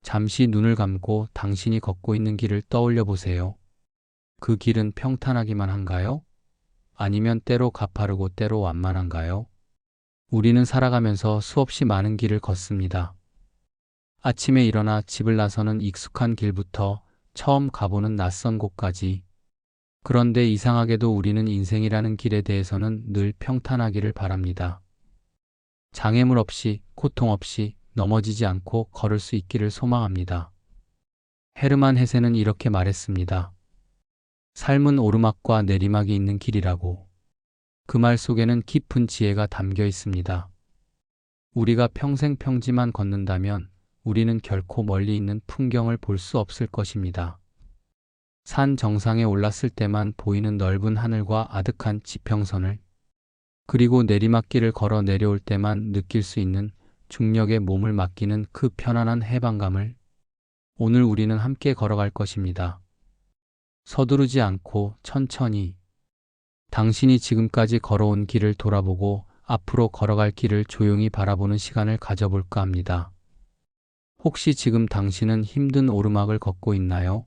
잠시 눈을 감고 당신이 걷고 있는 길을 떠올려 보세요. 그 길은 평탄하기만 한가요? 아니면 때로 가파르고 때로 완만한가요? 우리는 살아가면서 수없이 많은 길을 걷습니다. 아침에 일어나 집을 나서는 익숙한 길부터 처음 가보는 낯선 곳까지. 그런데 이상하게도 우리는 인생이라는 길에 대해서는 늘 평탄하기를 바랍니다. 장애물 없이, 고통 없이 넘어지지 않고 걸을 수 있기를 소망합니다. 헤르만 헤세는 이렇게 말했습니다. 삶은 오르막과 내리막이 있는 길이라고. 그 말 속에는 깊은 지혜가 담겨 있습니다. 우리가 평생 평지만 걷는다면 우리는 결코 멀리 있는 풍경을 볼 수 없을 것입니다. 산 정상에 올랐을 때만 보이는 넓은 하늘과 아득한 지평선을, 그리고 내리막길을 걸어 내려올 때만 느낄 수 있는 중력에 몸을 맡기는 그 편안한 해방감을 오늘 우리는 함께 걸어갈 것입니다. 서두르지 않고 천천히. 당신이 지금까지 걸어온 길을 돌아보고 앞으로 걸어갈 길을 조용히 바라보는 시간을 가져볼까 합니다. 혹시 지금 당신은 힘든 오르막을 걷고 있나요?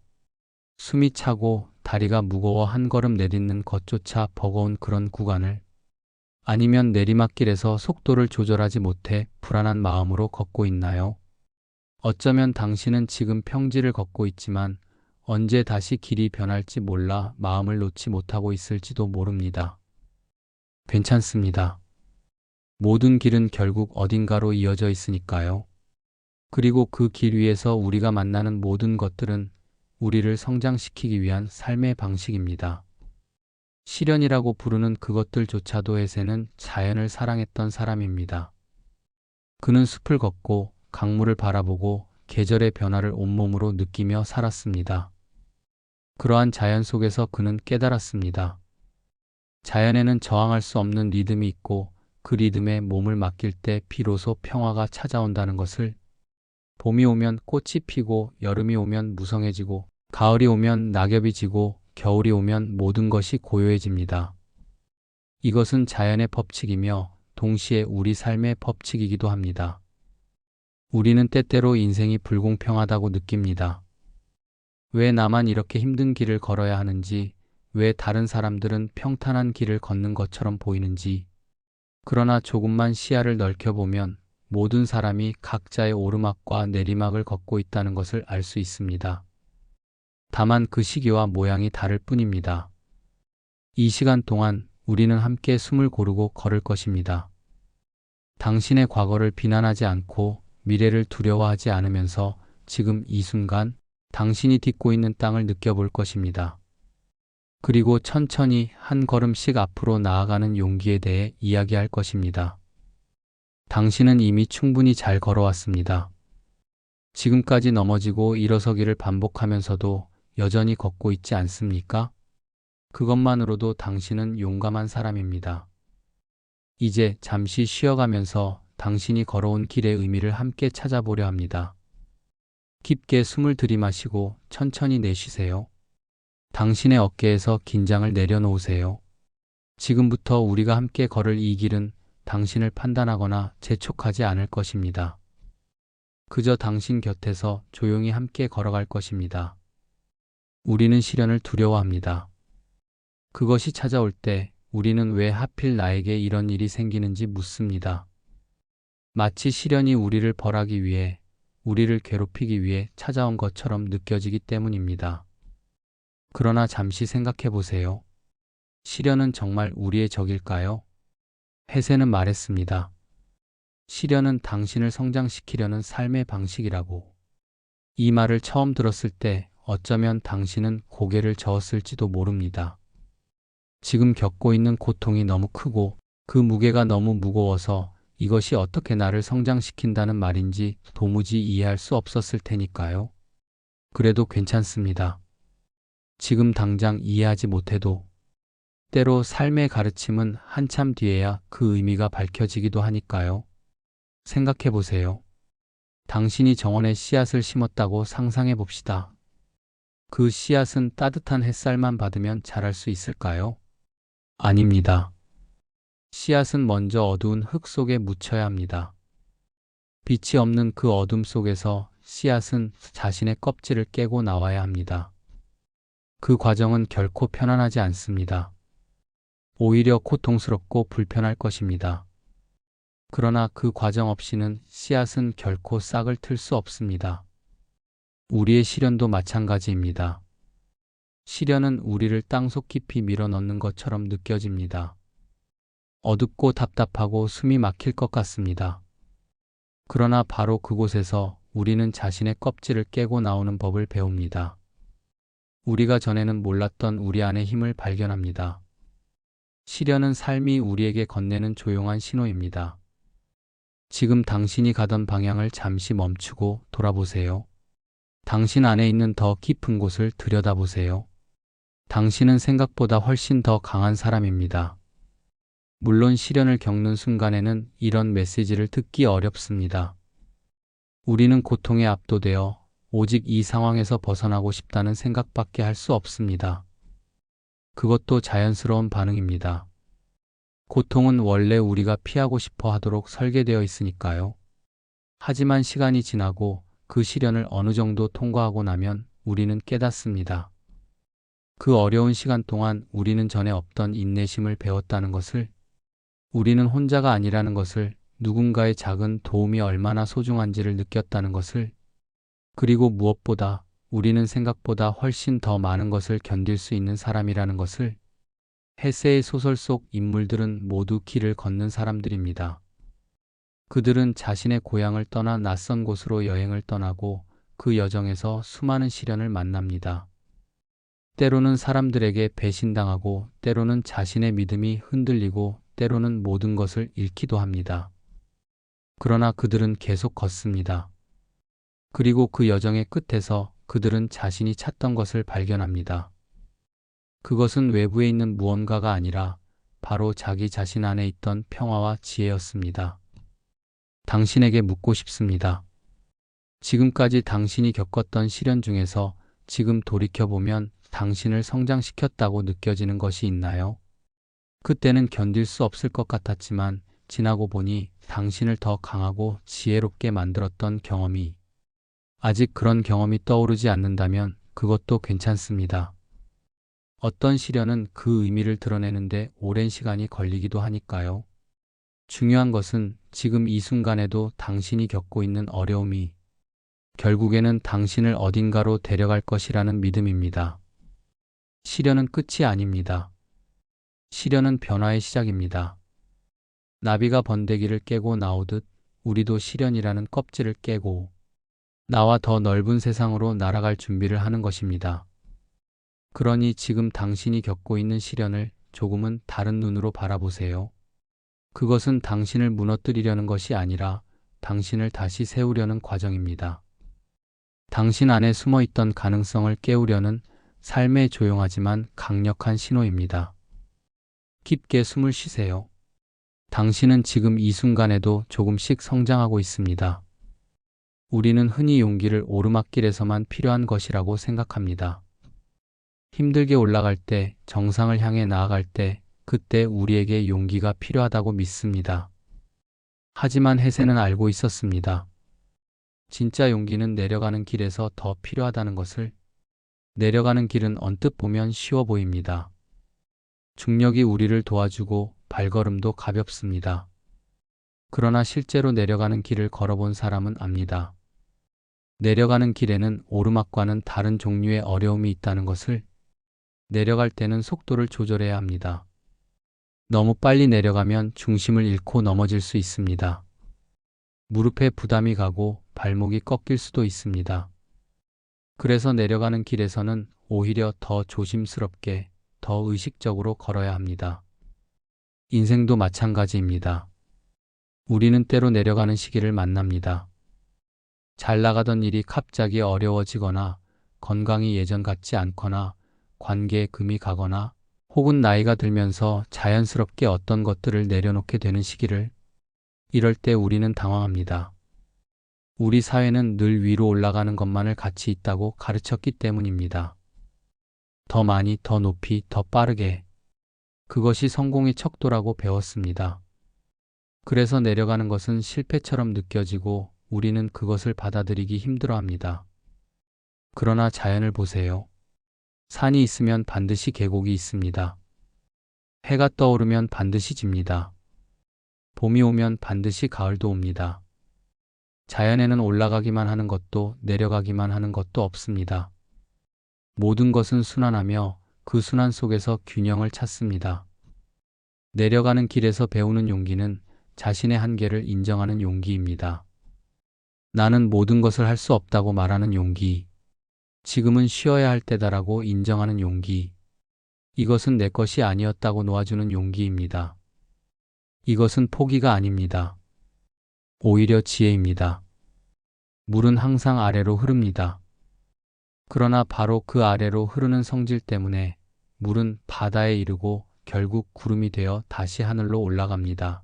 숨이 차고 다리가 무거워 한 걸음 내딛는 것조차 버거운 그런 구간을, 아니면 내리막길에서 속도를 조절하지 못해 불안한 마음으로 걷고 있나요? 어쩌면 당신은 지금 평지를 걷고 있지만 언제 다시 길이 변할지 몰라 마음을 놓지 못하고 있을지도 모릅니다. 괜찮습니다. 모든 길은 결국 어딘가로 이어져 있으니까요. 그리고 그 길 위에서 우리가 만나는 모든 것들은 우리를 성장시키기 위한 삶의 방식입니다. 시련이라고 부르는 그것들조차도 헤세는 자연을 사랑했던 사람입니다. 그는 숲을 걷고 강물을 바라보고 계절의 변화를 온몸으로 느끼며 살았습니다. 그러한 자연 속에서 그는 깨달았습니다. 자연에는 저항할 수 없는 리듬이 있고 그 리듬에 몸을 맡길 때 비로소 평화가 찾아온다는 것을. 봄이 오면 꽃이 피고 여름이 오면 무성해지고 가을이 오면 낙엽이 지고 겨울이 오면 모든 것이 고요해집니다. 이것은 자연의 법칙이며 동시에 우리 삶의 법칙이기도 합니다. 우리는 때때로 인생이 불공평하다고 느낍니다. 왜 나만 이렇게 힘든 길을 걸어야 하는지, 왜 다른 사람들은 평탄한 길을 걷는 것처럼 보이는지. 그러나 조금만 시야를 넓혀보면 모든 사람이 각자의 오르막과 내리막을 걷고 있다는 것을 알 수 있습니다. 다만 그 시기와 모양이 다를 뿐입니다. 이 시간 동안 우리는 함께 숨을 고르고 걸을 것입니다. 당신의 과거를 비난하지 않고 미래를 두려워하지 않으면서 지금 이 순간 당신이 딛고 있는 땅을 느껴볼 것입니다. 그리고 천천히 한 걸음씩 앞으로 나아가는 용기에 대해 이야기할 것입니다. 당신은 이미 충분히 잘 걸어왔습니다. 지금까지 넘어지고 일어서기를 반복하면서도 여전히 걷고 있지 않습니까? 그것만으로도 당신은 용감한 사람입니다. 이제 잠시 쉬어가면서 당신이 걸어온 길의 의미를 함께 찾아보려 합니다. 깊게 숨을 들이마시고 천천히 내쉬세요. 당신의 어깨에서 긴장을 내려놓으세요. 지금부터 우리가 함께 걸을 이 길은 당신을 판단하거나 재촉하지 않을 것입니다. 그저 당신 곁에서 조용히 함께 걸어갈 것입니다. 우리는 시련을 두려워합니다. 그것이 찾아올 때 우리는 왜 하필 나에게 이런 일이 생기는지 묻습니다. 마치 시련이 우리를 벌하기 위해, 우리를 괴롭히기 위해 찾아온 것처럼 느껴지기 때문입니다. 그러나 잠시 생각해 보세요. 시련은 정말 우리의 적일까요? 헤세는 말했습니다. 시련은 당신을 성장시키려는 삶의 방식이라고. 이 말을 처음 들었을 때 어쩌면 당신은 고개를 저었을지도 모릅니다. 지금 겪고 있는 고통이 너무 크고 그 무게가 너무 무거워서 이것이 어떻게 나를 성장시킨다는 말인지 도무지 이해할 수 없었을 테니까요. 그래도 괜찮습니다. 지금 당장 이해하지 못해도 때로 삶의 가르침은 한참 뒤에야 그 의미가 밝혀지기도 하니까요. 생각해 보세요. 당신이 정원에 씨앗을 심었다고 상상해 봅시다. 그 씨앗은 따뜻한 햇살만 받으면 자랄 수 있을까요? 아닙니다. 씨앗은 먼저 어두운 흙 속에 묻혀야 합니다. 빛이 없는 그 어둠 속에서 씨앗은 자신의 껍질을 깨고 나와야 합니다. 그 과정은 결코 편안하지 않습니다. 오히려 고통스럽고 불편할 것입니다. 그러나 그 과정 없이는 씨앗은 결코 싹을 틀 수 없습니다. 우리의 시련도 마찬가지입니다. 시련은 우리를 땅속 깊이 밀어넣는 것처럼 느껴집니다. 어둡고 답답하고 숨이 막힐 것 같습니다. 그러나 바로 그곳에서 우리는 자신의 껍질을 깨고 나오는 법을 배웁니다. 우리가 전에는 몰랐던 우리 안의 힘을 발견합니다. 시련은 삶이 우리에게 건네는 조용한 신호입니다. 지금 당신이 가던 방향을 잠시 멈추고 돌아보세요. 당신 안에 있는 더 깊은 곳을 들여다보세요. 당신은 생각보다 훨씬 더 강한 사람입니다. 물론 시련을 겪는 순간에는 이런 메시지를 듣기 어렵습니다. 우리는 고통에 압도되어 오직 이 상황에서 벗어나고 싶다는 생각밖에 할 수 없습니다. 그것도 자연스러운 반응입니다. 고통은 원래 우리가 피하고 싶어 하도록 설계되어 있으니까요. 하지만 시간이 지나고 그 시련을 어느 정도 통과하고 나면 우리는 깨닫습니다. 그 어려운 시간 동안 우리는 전에 없던 인내심을 배웠다는 것을, 우리는 혼자가 아니라는 것을, 누군가의 작은 도움이 얼마나 소중한지를 느꼈다는 것을, 그리고 무엇보다 우리는 생각보다 훨씬 더 많은 것을 견딜 수 있는 사람이라는 것을. 헤세의 소설 속 인물들은 모두 길을 걷는 사람들입니다. 그들은 자신의 고향을 떠나 낯선 곳으로 여행을 떠나고 그 여정에서 수많은 시련을 만납니다. 때로는 사람들에게 배신당하고, 때로는 자신의 믿음이 흔들리고, 때로는 모든 것을 잃기도 합니다. 그러나 그들은 계속 걷습니다. 그리고 그 여정의 끝에서 그들은 자신이 찾던 것을 발견합니다. 그것은 외부에 있는 무언가가 아니라 바로 자기 자신 안에 있던 평화와 지혜였습니다. 당신에게 묻고 싶습니다. 지금까지 당신이 겪었던 시련 중에서 지금 돌이켜보면 당신을 성장시켰다고 느껴지는 것이 있나요? 그때는 견딜 수 없을 것 같았지만 지나고 보니 당신을 더 강하고 지혜롭게 만들었던 경험이, 아직 그런 경험이 떠오르지 않는다면 그것도 괜찮습니다. 어떤 시련은 그 의미를 드러내는데 오랜 시간이 걸리기도 하니까요. 중요한 것은 지금 이 순간에도 당신이 겪고 있는 어려움이 결국에는 당신을 어딘가로 데려갈 것이라는 믿음입니다. 시련은 끝이 아닙니다. 시련은 변화의 시작입니다. 나비가 번데기를 깨고 나오듯 우리도 시련이라는 껍질을 깨고 나와 더 넓은 세상으로 날아갈 준비를 하는 것입니다. 그러니 지금 당신이 겪고 있는 시련을 조금은 다른 눈으로 바라보세요. 그것은 당신을 무너뜨리려는 것이 아니라 당신을 다시 세우려는 과정입니다. 당신 안에 숨어 있던 가능성을 깨우려는 삶의 조용하지만 강력한 신호입니다. 깊게 숨을 쉬세요. 당신은 지금 이 순간에도 조금씩 성장하고 있습니다. 우리는 흔히 용기를 오르막길에서만 필요한 것이라고 생각합니다. 힘들게 올라갈 때, 정상을 향해 나아갈 때, 그때 우리에게 용기가 필요하다고 믿습니다. 하지만 헤세는 알고 있었습니다. 진짜 용기는 내려가는 길에서 더 필요하다는 것을. 내려가는 길은 언뜻 보면 쉬워 보입니다. 중력이 우리를 도와주고 발걸음도 가볍습니다. 그러나 실제로 내려가는 길을 걸어본 사람은 압니다. 내려가는 길에는 오르막과는 다른 종류의 어려움이 있다는 것을. 내려갈 때는 속도를 조절해야 합니다. 너무 빨리 내려가면 중심을 잃고 넘어질 수 있습니다. 무릎에 부담이 가고 발목이 꺾일 수도 있습니다. 그래서 내려가는 길에서는 오히려 더 조심스럽게, 더 의식적으로 걸어야 합니다. 인생도 마찬가지입니다. 우리는 때로 내려가는 시기를 만납니다. 잘 나가던 일이 갑자기 어려워지거나, 건강이 예전 같지 않거나, 관계에 금이 가거나, 혹은 나이가 들면서 자연스럽게 어떤 것들을 내려놓게 되는 시기를. 이럴 때 우리는 당황합니다. 우리 사회는 늘 위로 올라가는 것만을 가치 있다고 가르쳤기 때문입니다. 더 많이, 더 높이, 더 빠르게. 그것이 성공의 척도라고 배웠습니다. 그래서 내려가는 것은 실패처럼 느껴지고 우리는 그것을 받아들이기 힘들어합니다. 그러나 자연을 보세요. 산이 있으면 반드시 계곡이 있습니다. 해가 떠오르면 반드시 집니다. 봄이 오면 반드시 가을도 옵니다. 자연에는 올라가기만 하는 것도 내려가기만 하는 것도 없습니다. 모든 것은 순환하며 그 순환 속에서 균형을 찾습니다. 내려가는 길에서 배우는 용기는 자신의 한계를 인정하는 용기입니다. 나는 모든 것을 할 수 없다고 말하는 용기. 지금은 쉬어야 할 때다라고 인정하는 용기. 이것은 내 것이 아니었다고 놓아주는 용기입니다. 이것은 포기가 아닙니다. 오히려 지혜입니다. 물은 항상 아래로 흐릅니다. 그러나 바로 그 아래로 흐르는 성질 때문에 물은 바다에 이르고 결국 구름이 되어 다시 하늘로 올라갑니다.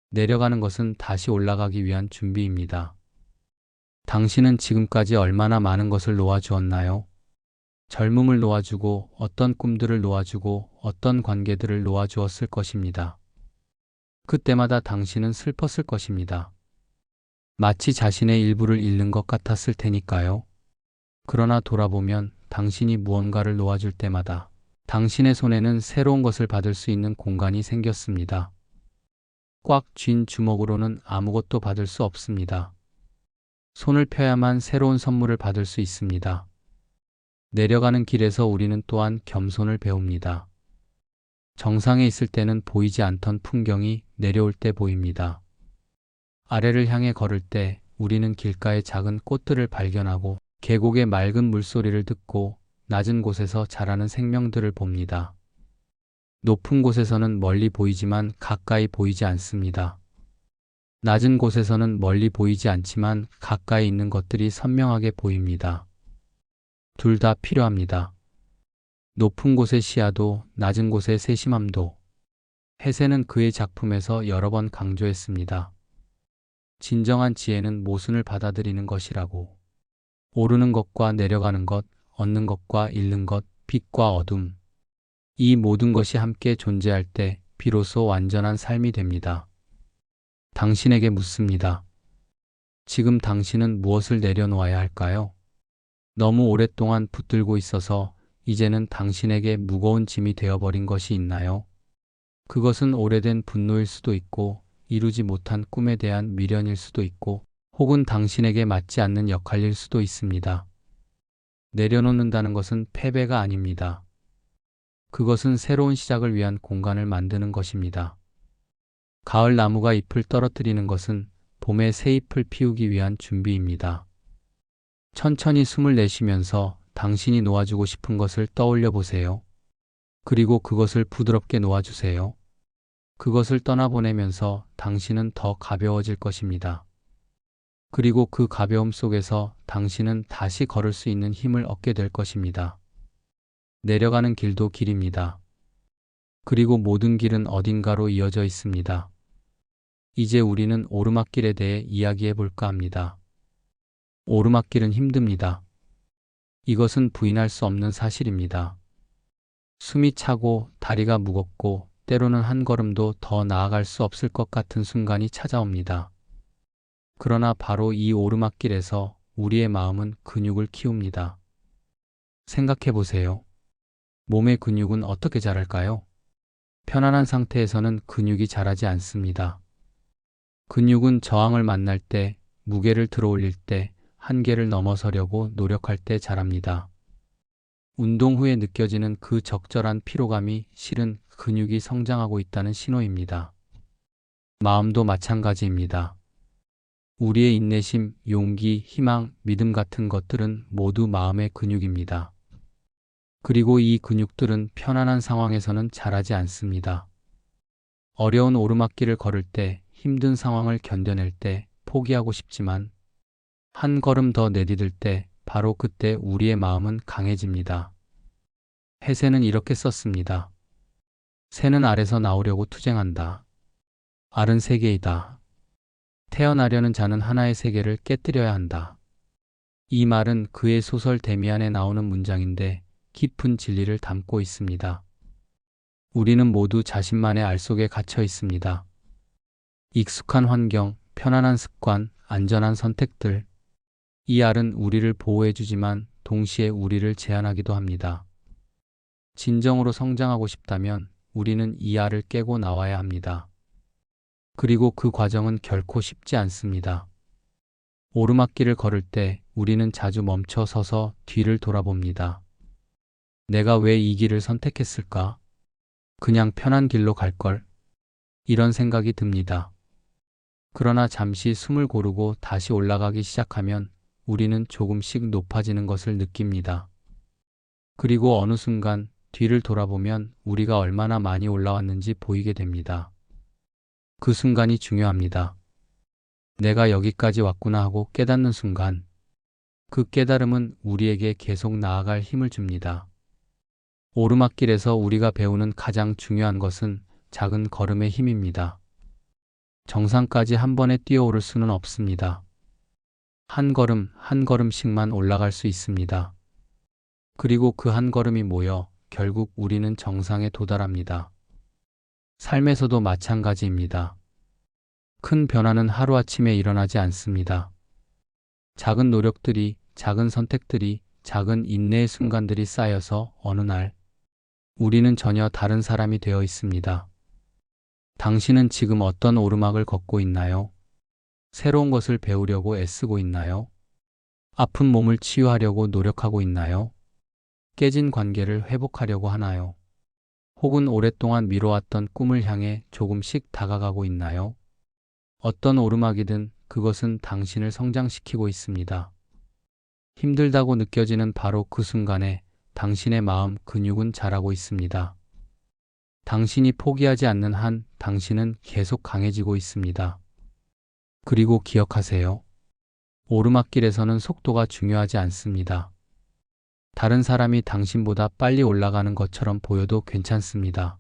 내려가는 것은 다시 올라가기 위한 준비입니다. 당신은 지금까지 얼마나 많은 것을 놓아주었나요? 젊음을 놓아주고 어떤 꿈들을 놓아주고 어떤 관계들을 놓아주었을 것입니다. 그때마다 당신은 슬펐을 것입니다. 마치 자신의 일부를 잃는 것 같았을 테니까요. 그러나 돌아보면 당신이 무언가를 놓아줄 때마다 당신의 손에는 새로운 것을 받을 수 있는 공간이 생겼습니다. 꽉 쥔 주먹으로는 아무것도 받을 수 없습니다. 손을 펴야만 새로운 선물을 받을 수 있습니다. 내려가는 길에서 우리는 또한 겸손을 배웁니다. 정상에 있을 때는 보이지 않던 풍경이 내려올 때 보입니다. 아래를 향해 걸을 때 우리는 길가의 작은 꽃들을 발견하고 계곡의 맑은 물소리를 듣고 낮은 곳에서 자라는 생명들을 봅니다. 높은 곳에서는 멀리 보이지만 가까이 보이지 않습니다. 낮은 곳에서는 멀리 보이지 않지만 가까이 있는 것들이 선명하게 보입니다. 둘 다 필요합니다. 높은 곳의 시야도 낮은 곳의 세심함도. 해세는 그의 작품에서 여러 번 강조했습니다. 진정한 지혜는 모순을 받아들이는 것이라고. 오르는 것과 내려가는 것, 얻는 것과 잃는 것, 빛과 어둠. 이 모든 것이 함께 존재할 때 비로소 완전한 삶이 됩니다. 당신에게 묻습니다. 지금 당신은 무엇을 내려놓아야 할까요? 너무 오랫동안 붙들고 있어서 이제는 당신에게 무거운 짐이 되어버린 것이 있나요? 그것은 오래된 분노일 수도 있고 이루지 못한 꿈에 대한 미련일 수도 있고 혹은 당신에게 맞지 않는 역할일 수도 있습니다. 내려놓는다는 것은 패배가 아닙니다. 그것은 새로운 시작을 위한 공간을 만드는 것입니다. 가을 나무가 잎을 떨어뜨리는 것은 봄에 새 잎을 피우기 위한 준비입니다. 천천히 숨을 내쉬면서 당신이 놓아주고 싶은 것을 떠올려 보세요. 그리고 그것을 부드럽게 놓아주세요. 그것을 떠나보내면서 당신은 더 가벼워질 것입니다. 그리고 그 가벼움 속에서 당신은 다시 걸을 수 있는 힘을 얻게 될 것입니다. 내려가는 길도 길입니다. 그리고 모든 길은 어딘가로 이어져 있습니다. 이제 우리는 오르막길에 대해 이야기해 볼까 합니다. 오르막길은 힘듭니다. 이것은 부인할 수 없는 사실입니다. 숨이 차고 다리가 무겁고 때로는 한 걸음도 더 나아갈 수 없을 것 같은 순간이 찾아옵니다. 그러나 바로 이 오르막길에서 우리의 마음은 근육을 키웁니다. 생각해 보세요. 몸의 근육은 어떻게 자랄까요? 편안한 상태에서는 근육이 자라지 않습니다. 근육은 저항을 만날 때, 무게를 들어올릴 때, 한계를 넘어서려고 노력할 때 자랍니다. 운동 후에 느껴지는 그 적절한 피로감이 실은 근육이 성장하고 있다는 신호입니다. 마음도 마찬가지입니다. 우리의 인내심, 용기, 희망, 믿음 같은 것들은 모두 마음의 근육입니다. 그리고 이 근육들은 편안한 상황에서는 자라지 않습니다. 어려운 오르막길을 걸을 때, 힘든 상황을 견뎌낼 때 포기하고 싶지만 한 걸음 더 내디딜 때 바로 그때 우리의 마음은 강해집니다. 해세는 이렇게 썼습니다. 새는 알에서 나오려고 투쟁한다. 알은 세계이다. 태어나려는 자는 하나의 세계를 깨뜨려야 한다. 이 말은 그의 소설 데미안에 나오는 문장인데 깊은 진리를 담고 있습니다. 우리는 모두 자신만의 알 속에 갇혀 있습니다. 익숙한 환경, 편안한 습관, 안전한 선택들. 이 알은 우리를 보호해주지만 동시에 우리를 제한하기도 합니다. 진정으로 성장하고 싶다면 우리는 이 알을 깨고 나와야 합니다. 그리고 그 과정은 결코 쉽지 않습니다. 오르막길을 걸을 때 우리는 자주 멈춰 서서 뒤를 돌아봅니다. 내가 왜 이 길을 선택했을까? 그냥 편한 길로 갈 걸. 이런 생각이 듭니다. 그러나 잠시 숨을 고르고 다시 올라가기 시작하면 우리는 조금씩 높아지는 것을 느낍니다. 그리고 어느 순간 뒤를 돌아보면 우리가 얼마나 많이 올라왔는지 보이게 됩니다. 그 순간이 중요합니다. 내가 여기까지 왔구나 하고 깨닫는 순간, 그 깨달음은 우리에게 계속 나아갈 힘을 줍니다. 오르막길에서 우리가 배우는 가장 중요한 것은 작은 걸음의 힘입니다. 정상까지 한 번에 뛰어오를 수는 없습니다. 한 걸음 한 걸음씩만 올라갈 수 있습니다. 그리고 그 한 걸음이 모여 결국 우리는 정상에 도달합니다. 삶에서도 마찬가지입니다. 큰 변화는 하루아침에 일어나지 않습니다. 작은 노력들이, 작은 선택들이, 작은 인내의 순간들이 쌓여서 어느 날 우리는 전혀 다른 사람이 되어 있습니다. 당신은 지금 어떤 오르막을 걷고 있나요? 새로운 것을 배우려고 애쓰고 있나요? 아픈 몸을 치유하려고 노력하고 있나요? 깨진 관계를 회복하려고 하나요? 혹은 오랫동안 미뤄왔던 꿈을 향해 조금씩 다가가고 있나요? 어떤 오르막이든 그것은 당신을 성장시키고 있습니다. 힘들다고 느껴지는 바로 그 순간에 당신의 마음 근육은 자라고 있습니다. 당신이 포기하지 않는 한 당신은 계속 강해지고 있습니다. 그리고 기억하세요. 오르막길에서는 속도가 중요하지 않습니다. 다른 사람이 당신보다 빨리 올라가는 것처럼 보여도 괜찮습니다.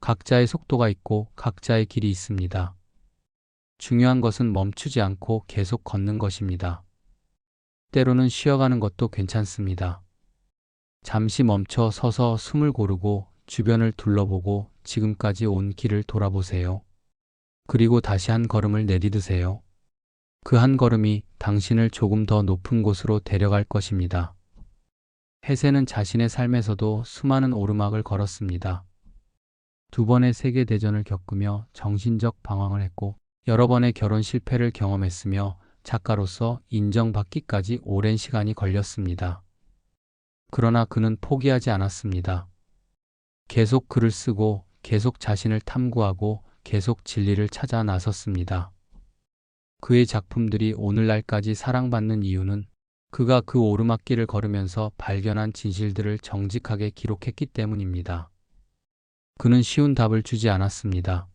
각자의 속도가 있고 각자의 길이 있습니다. 중요한 것은 멈추지 않고 계속 걷는 것입니다. 때로는 쉬어가는 것도 괜찮습니다. 잠시 멈춰 서서 숨을 고르고 주변을 둘러보고 지금까지 온 길을 돌아보세요. 그리고 다시 한 걸음을 내디드세요. 그 한 걸음이 당신을 조금 더 높은 곳으로 데려갈 것입니다. 헤세는 자신의 삶에서도 수많은 오르막을 걸었습니다. 2번의 세계대전을 겪으며 정신적 방황을 했고 여러 번의 결혼 실패를 경험했으며 작가로서 인정받기까지 오랜 시간이 걸렸습니다. 그러나 그는 포기하지 않았습니다. 계속 글을 쓰고 계속 자신을 탐구하고 계속 진리를 찾아 나섰습니다. 그의 작품들이 오늘날까지 사랑받는 이유는 그가 그 오르막길을 걸으면서 발견한 진실들을 정직하게 기록했기 때문입니다. 그는 쉬운 답을 주지 않았습니다.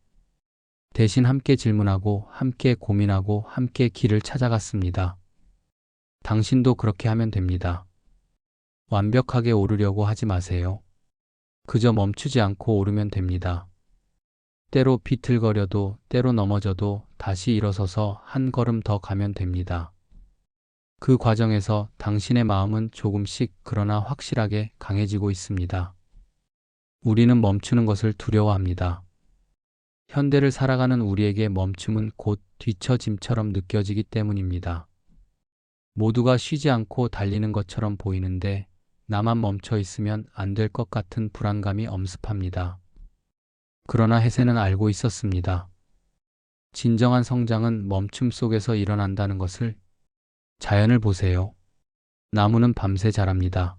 대신 함께 질문하고 함께 고민하고 함께 길을 찾아갔습니다. 당신도 그렇게 하면 됩니다. 완벽하게 오르려고 하지 마세요. 그저 멈추지 않고 오르면 됩니다. 때로 비틀거려도 때로 넘어져도 다시 일어서서 한 걸음 더 가면 됩니다. 그 과정에서 당신의 마음은 조금씩 그러나 확실하게 강해지고 있습니다. 우리는 멈추는 것을 두려워합니다. 현대를 살아가는 우리에게 멈춤은 곧 뒤처짐처럼 느껴지기 때문입니다. 모두가 쉬지 않고 달리는 것처럼 보이는데 나만 멈춰 있으면 안 될 것 같은 불안감이 엄습합니다. 그러나 헤세는 알고 있었습니다. 진정한 성장은 멈춤 속에서 일어난다는 것을. 자연을 보세요. 나무는 밤새 자랍니다.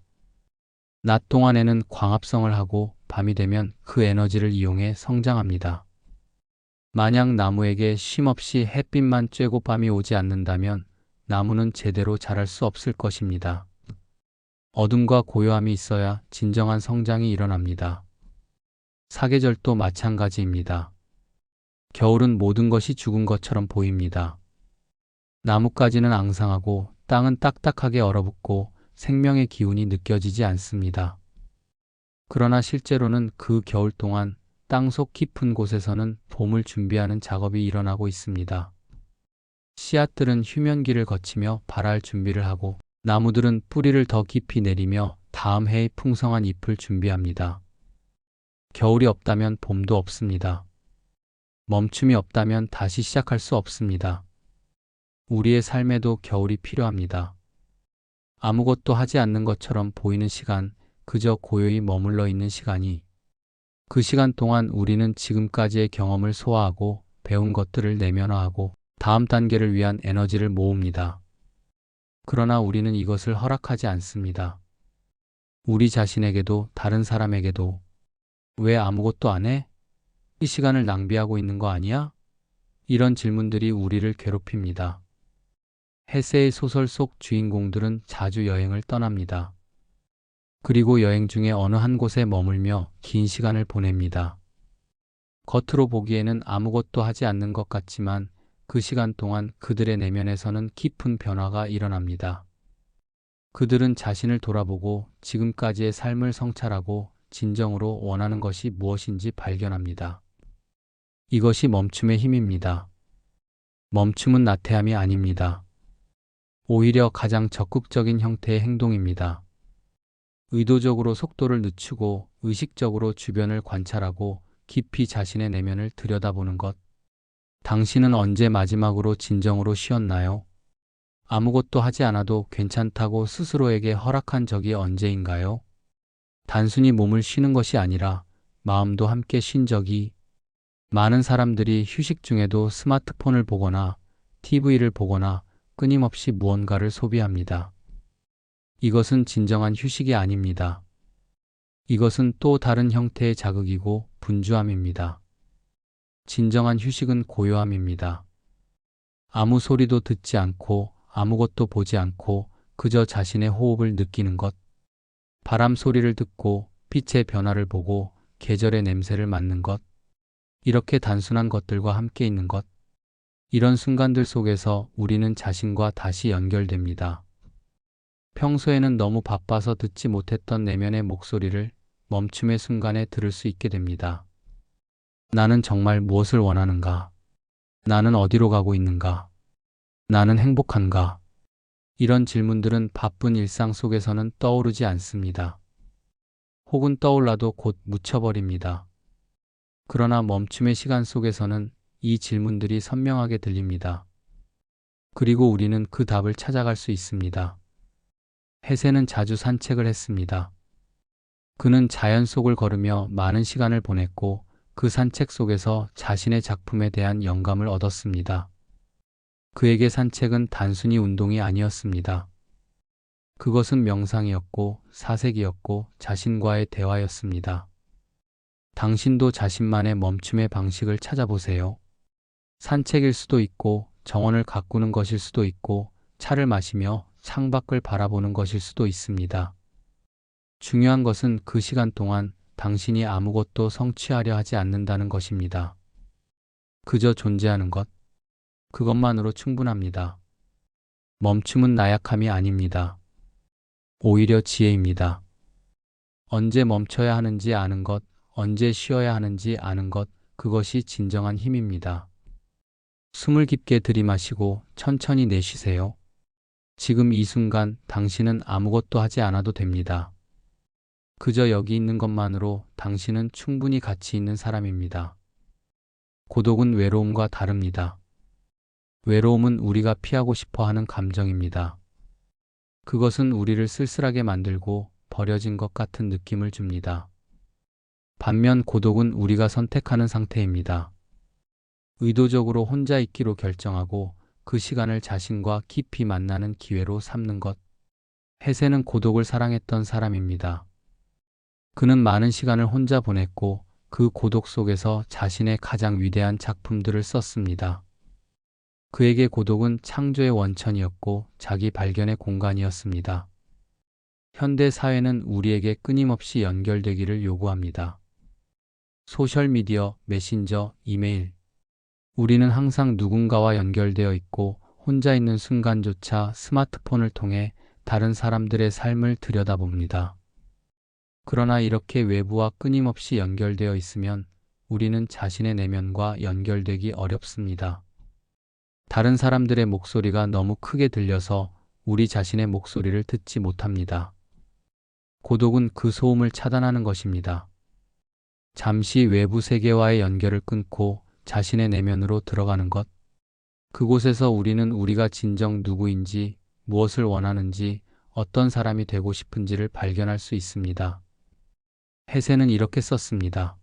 낮 동안에는 광합성을 하고 밤이 되면 그 에너지를 이용해 성장합니다. 만약 나무에게 쉼없이 햇빛만 쬐고 밤이 오지 않는다면 나무는 제대로 자랄 수 없을 것입니다. 어둠과 고요함이 있어야 진정한 성장이 일어납니다. 사계절도 마찬가지입니다. 겨울은 모든 것이 죽은 것처럼 보입니다. 나뭇가지는 앙상하고 땅은 딱딱하게 얼어붙고 생명의 기운이 느껴지지 않습니다. 그러나 실제로는 그 겨울 동안 땅속 깊은 곳에서는 봄을 준비하는 작업이 일어나고 있습니다. 씨앗들은 휴면기를 거치며 발할 준비를 하고 나무들은 뿌리를 더 깊이 내리며 다음 해의 풍성한 잎을 준비합니다. 겨울이 없다면 봄도 없습니다. 멈춤이 없다면 다시 시작할 수 없습니다. 우리의 삶에도 겨울이 필요합니다. 아무것도 하지 않는 것처럼 보이는 시간, 그저 고요히 머물러 있는 시간이, 그 시간 동안 우리는 지금까지의 경험을 소화하고 배운 것들을 내면화하고 다음 단계를 위한 에너지를 모읍니다. 그러나 우리는 이것을 허락하지 않습니다. 우리 자신에게도 다른 사람에게도. 왜 아무것도 안 해? 이 시간을 낭비하고 있는 거 아니야? 이런 질문들이 우리를 괴롭힙니다. 헤세의 소설 속 주인공들은 자주 여행을 떠납니다. 그리고 여행 중에 어느 한 곳에 머물며 긴 시간을 보냅니다. 겉으로 보기에는 아무것도 하지 않는 것 같지만 그 시간 동안 그들의 내면에서는 깊은 변화가 일어납니다. 그들은 자신을 돌아보고 지금까지의 삶을 성찰하고 진정으로 원하는 것이 무엇인지 발견합니다. 이것이 멈춤의 힘입니다. 멈춤은 나태함이 아닙니다. 오히려 가장 적극적인 형태의 행동입니다. 의도적으로 속도를 늦추고 의식적으로 주변을 관찰하고 깊이 자신의 내면을 들여다보는 것. 당신은 언제 마지막으로 진정으로 쉬었나요? 아무것도 하지 않아도 괜찮다고 스스로에게 허락한 적이 언제인가요? 단순히 몸을 쉬는 것이 아니라 마음도 함께 쉰 적이. 많은 사람들이 휴식 중에도 스마트폰을 보거나 TV를 보거나 끊임없이 무언가를 소비합니다. 이것은 진정한 휴식이 아닙니다. 이것은 또 다른 형태의 자극이고 분주함입니다. 진정한 휴식은 고요함입니다. 아무 소리도 듣지 않고 아무것도 보지 않고 그저 자신의 호흡을 느끼는 것. 바람 소리를 듣고 빛의 변화를 보고 계절의 냄새를 맡는 것. 이렇게 단순한 것들과 함께 있는 것. 이런 순간들 속에서 우리는 자신과 다시 연결됩니다. 평소에는 너무 바빠서 듣지 못했던 내면의 목소리를 멈춤의 순간에 들을 수 있게 됩니다. 나는 정말 무엇을 원하는가? 나는 어디로 가고 있는가? 나는 행복한가? 이런 질문들은 바쁜 일상 속에서는 떠오르지 않습니다. 혹은 떠올라도 곧 묻혀버립니다. 그러나 멈춤의 시간 속에서는 이 질문들이 선명하게 들립니다. 그리고 우리는 그 답을 찾아갈 수 있습니다. 헤세는 자주 산책을 했습니다. 그는 자연 속을 걸으며 많은 시간을 보냈고 그 산책 속에서 자신의 작품에 대한 영감을 얻었습니다. 그에게 산책은 단순히 운동이 아니었습니다. 그것은 명상이었고 사색이었고 자신과의 대화였습니다. 당신도 자신만의 멈춤의 방식을 찾아보세요. 산책일 수도 있고 정원을 가꾸는 것일 수도 있고 차를 마시며 창밖을 바라보는 것일 수도 있습니다. 중요한 것은 그 시간 동안 당신이 아무것도 성취하려 하지 않는다는 것입니다. 그저 존재하는 것, 그것만으로 충분합니다. 멈춤은 나약함이 아닙니다. 오히려 지혜입니다. 언제 멈춰야 하는지 아는 것, 언제 쉬어야 하는지 아는 것, 그것이 진정한 힘입니다. 숨을 깊게 들이마시고 천천히 내쉬세요. 지금 이 순간 당신은 아무것도 하지 않아도 됩니다. 그저 여기 있는 것만으로 당신은 충분히 가치 있는 사람입니다. 고독은 외로움과 다릅니다. 외로움은 우리가 피하고 싶어 하는 감정입니다. 그것은 우리를 쓸쓸하게 만들고 버려진 것 같은 느낌을 줍니다. 반면 고독은 우리가 선택하는 상태입니다. 의도적으로 혼자 있기로 결정하고 그 시간을 자신과 깊이 만나는 기회로 삼는 것. 헤세는 고독을 사랑했던 사람입니다. 그는 많은 시간을 혼자 보냈고 그 고독 속에서 자신의 가장 위대한 작품들을 썼습니다. 그에게 고독은 창조의 원천이었고 자기 발견의 공간이었습니다. 현대 사회는 우리에게 끊임없이 연결되기를 요구합니다. 소셜미디어, 메신저, 이메일. 우리는 항상 누군가와 연결되어 있고 혼자 있는 순간조차 스마트폰을 통해 다른 사람들의 삶을 들여다봅니다. 그러나 이렇게 외부와 끊임없이 연결되어 있으면 우리는 자신의 내면과 연결되기 어렵습니다. 다른 사람들의 목소리가 너무 크게 들려서 우리 자신의 목소리를 듣지 못합니다. 고독은 그 소음을 차단하는 것입니다. 잠시 외부 세계와의 연결을 끊고 자신의 내면으로 들어가는 것. 그곳에서 우리는 우리가 진정 누구인지, 무엇을 원하는지, 어떤 사람이 되고 싶은지를 발견할 수 있습니다. 헤세는 이렇게 썼습니다.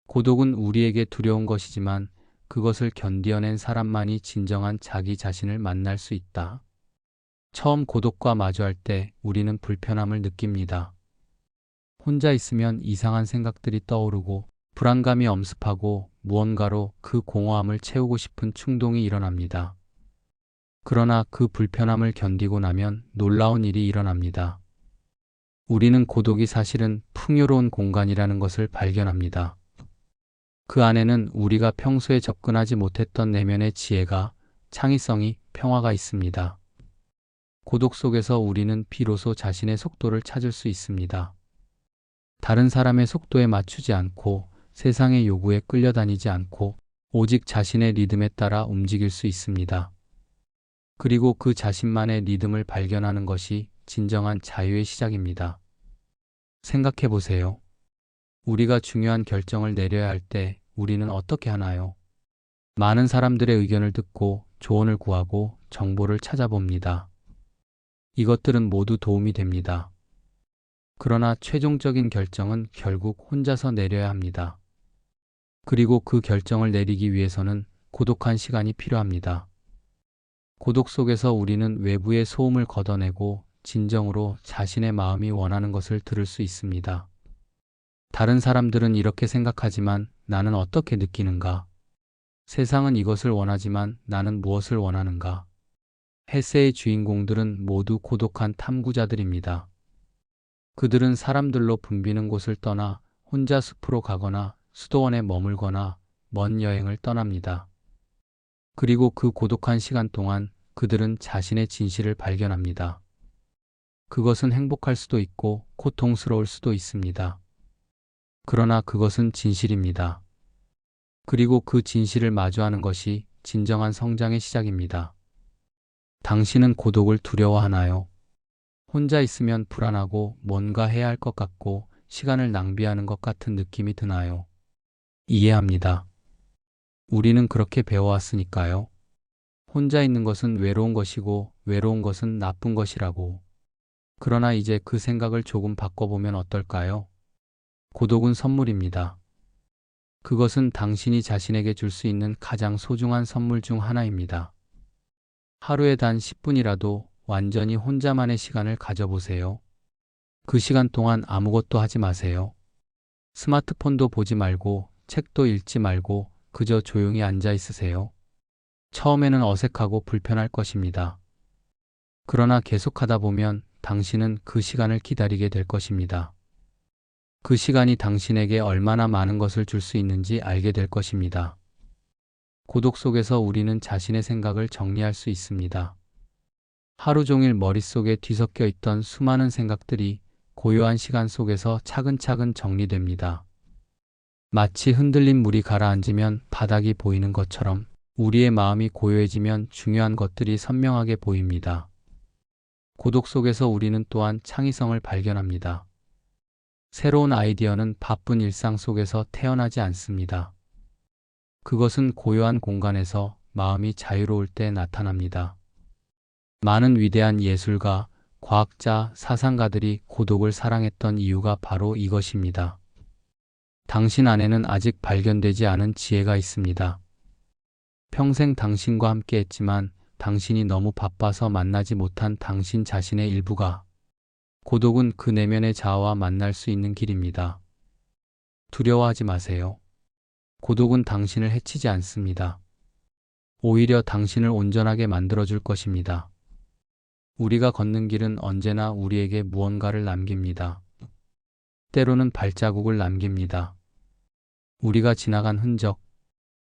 고독은 우리에게 두려운 것이지만 그것을 견디어낸 사람만이 진정한 자기 자신을 만날 수 있다. 처음 고독과 마주할 때 우리는 불편함을 느낍니다. 혼자 있으면 이상한 생각들이 떠오르고 불안감이 엄습하고 무언가로 그 공허함을 채우고 싶은 충동이 일어납니다. 그러나 그 불편함을 견디고 나면 놀라운 일이 일어납니다. 우리는 고독이 사실은 풍요로운 공간이라는 것을 발견합니다. 그 안에는 우리가 평소에 접근하지 못했던 내면의 지혜가, 창의성이, 평화가 있습니다. 고독 속에서 우리는 비로소 자신의 속도를 찾을 수 있습니다. 다른 사람의 속도에 맞추지 않고 세상의 요구에 끌려다니지 않고 오직 자신의 리듬에 따라 움직일 수 있습니다. 그리고 그 자신만의 리듬을 발견하는 것이 진정한 자유의 시작입니다. 생각해 보세요. 우리가 중요한 결정을 내려야 할 때 우리는 어떻게 하나요? 많은 사람들의 의견을 듣고 조언을 구하고 정보를 찾아봅니다. 이것들은 모두 도움이 됩니다. 그러나 최종적인 결정은 결국 혼자서 내려야 합니다. 그리고 그 결정을 내리기 위해서는 고독한 시간이 필요합니다. 고독 속에서 우리는 외부의 소음을 걷어내고 진정으로 자신의 마음이 원하는 것을 들을 수 있습니다. 다른 사람들은 이렇게 생각하지만 나는 어떻게 느끼는가? 세상은 이것을 원하지만 나는 무엇을 원하는가? 헤세의 주인공들은 모두 고독한 탐구자들입니다. 그들은 사람들로 붐비는 곳을 떠나 혼자 숲으로 가거나 수도원에 머물거나 먼 여행을 떠납니다. 그리고 그 고독한 시간 동안 그들은 자신의 진실을 발견합니다. 그것은 행복할 수도 있고 고통스러울 수도 있습니다. 그러나 그것은 진실입니다. 그리고 그 진실을 마주하는 것이 진정한 성장의 시작입니다. 당신은 고독을 두려워하나요? 혼자 있으면 불안하고 뭔가 해야 할 것 같고 시간을 낭비하는 것 같은 느낌이 드나요? 이해합니다. 우리는 그렇게 배워왔으니까요. 혼자 있는 것은 외로운 것이고 외로운 것은 나쁜 것이라고. 그러나 이제 그 생각을 조금 바꿔보면 어떨까요? 고독은 선물입니다. 그것은 당신이 자신에게 줄 수 있는 가장 소중한 선물 중 하나입니다. 하루에 단 10분이라도 완전히 혼자만의 시간을 가져보세요. 그 시간 동안 아무것도 하지 마세요. 스마트폰도 보지 말고 책도 읽지 말고 그저 조용히 앉아 있으세요. 처음에는 어색하고 불편할 것입니다. 그러나 계속하다 보면 당신은 그 시간을 기다리게 될 것입니다. 그 시간이 당신에게 얼마나 많은 것을 줄 수 있는지 알게 될 것입니다. 고독 속에서 우리는 자신의 생각을 정리할 수 있습니다. 하루 종일 머릿속에 뒤섞여 있던 수많은 생각들이 고요한 시간 속에서 차근차근 정리됩니다. 마치 흔들린 물이 가라앉으면 바닥이 보이는 것처럼 우리의 마음이 고요해지면 중요한 것들이 선명하게 보입니다. 고독 속에서 우리는 또한 창의성을 발견합니다. 새로운 아이디어는 바쁜 일상 속에서 태어나지 않습니다. 그것은 고요한 공간에서 마음이 자유로울 때 나타납니다. 많은 위대한 예술가, 과학자, 사상가들이 고독을 사랑했던 이유가 바로 이것입니다. 당신 안에는 아직 발견되지 않은 지혜가 있습니다. 평생 당신과 함께 했지만 당신이 너무 바빠서 만나지 못한 당신 자신의 일부가 고독은 그 내면의 자아와 만날 수 있는 길입니다. 두려워하지 마세요. 고독은 당신을 해치지 않습니다. 오히려 당신을 온전하게 만들어줄 것입니다. 우리가 걷는 길은 언제나 우리에게 무언가를 남깁니다. 때로는 발자국을 남깁니다. 우리가 지나간 흔적,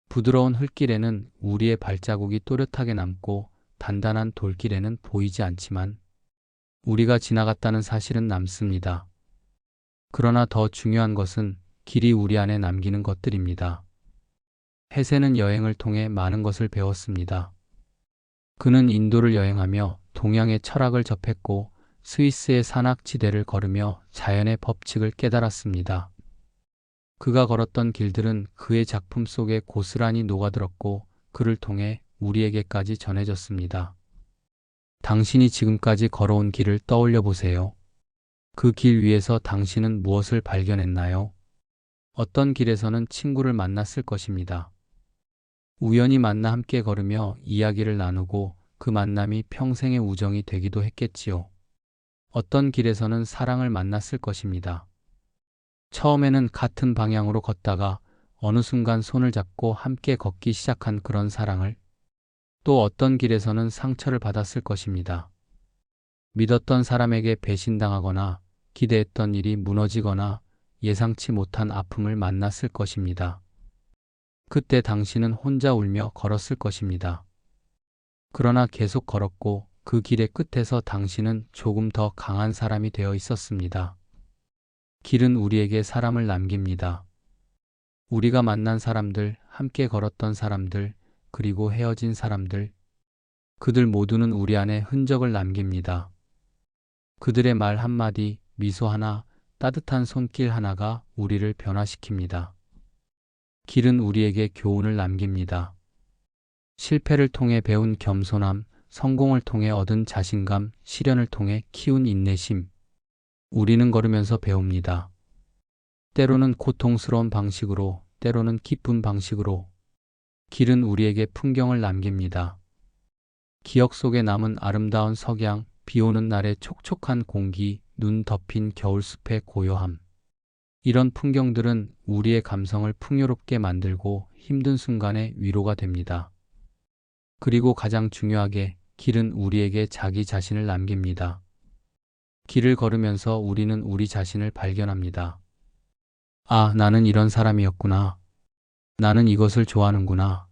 부드러운 흙길에는 우리의 발자국이 또렷하게 남고 단단한 돌길에는 보이지 않지만 우리가 지나갔다는 사실은 남습니다. 그러나 더 중요한 것은 길이 우리 안에 남기는 것들입니다. 헤세는 여행을 통해 많은 것을 배웠습니다. 그는 인도를 여행하며 동양의 철학을 접했고 스위스의 산악지대를 걸으며 자연의 법칙을 깨달았습니다. 그가 걸었던 길들은 그의 작품 속에 고스란히 녹아들었고 그를 통해 우리에게까지 전해졌습니다. 당신이 지금까지 걸어온 길을 떠올려 보세요. 그 길 위에서 당신은 무엇을 발견했나요? 어떤 길에서는 친구를 만났을 것입니다. 우연히 만나 함께 걸으며 이야기를 나누고 그 만남이 평생의 우정이 되기도 했겠지요. 어떤 길에서는 사랑을 만났을 것입니다. 처음에는 같은 방향으로 걷다가 어느 순간 손을 잡고 함께 걷기 시작한 그런 사랑을, 또 어떤 길에서는 상처를 받았을 것입니다. 믿었던 사람에게 배신당하거나 기대했던 일이 무너지거나 예상치 못한 아픔을 만났을 것입니다. 그때 당신은 혼자 울며 걸었을 것입니다. 그러나 계속 걸었고 그 길의 끝에서 당신은 조금 더 강한 사람이 되어 있었습니다. 길은 우리에게 사람을 남깁니다. 우리가 만난 사람들, 함께 걸었던 사람들, 그리고 헤어진 사람들, 그들 모두는 우리 안에 흔적을 남깁니다. 그들의 말 한마디, 미소 하나, 따뜻한 손길 하나가 우리를 변화시킵니다. 길은 우리에게 교훈을 남깁니다. 실패를 통해 배운 겸손함, 성공을 통해 얻은 자신감, 시련을 통해 키운 인내심. 우리는 걸으면서 배웁니다. 때로는 고통스러운 방식으로, 때로는 기쁜 방식으로. 길은 우리에게 풍경을 남깁니다. 기억 속에 남은 아름다운 석양, 비 오는 날의 촉촉한 공기, 눈 덮인 겨울숲의 고요함. 이런 풍경들은 우리의 감성을 풍요롭게 만들고 힘든 순간에 위로가 됩니다. 그리고 가장 중요하게 길은 우리에게 자기 자신을 남깁니다. 길을 걸으면서 우리는 우리 자신을 발견합니다. 아, 나는 이런 사람이었구나. 나는 이것을 좋아하는구나.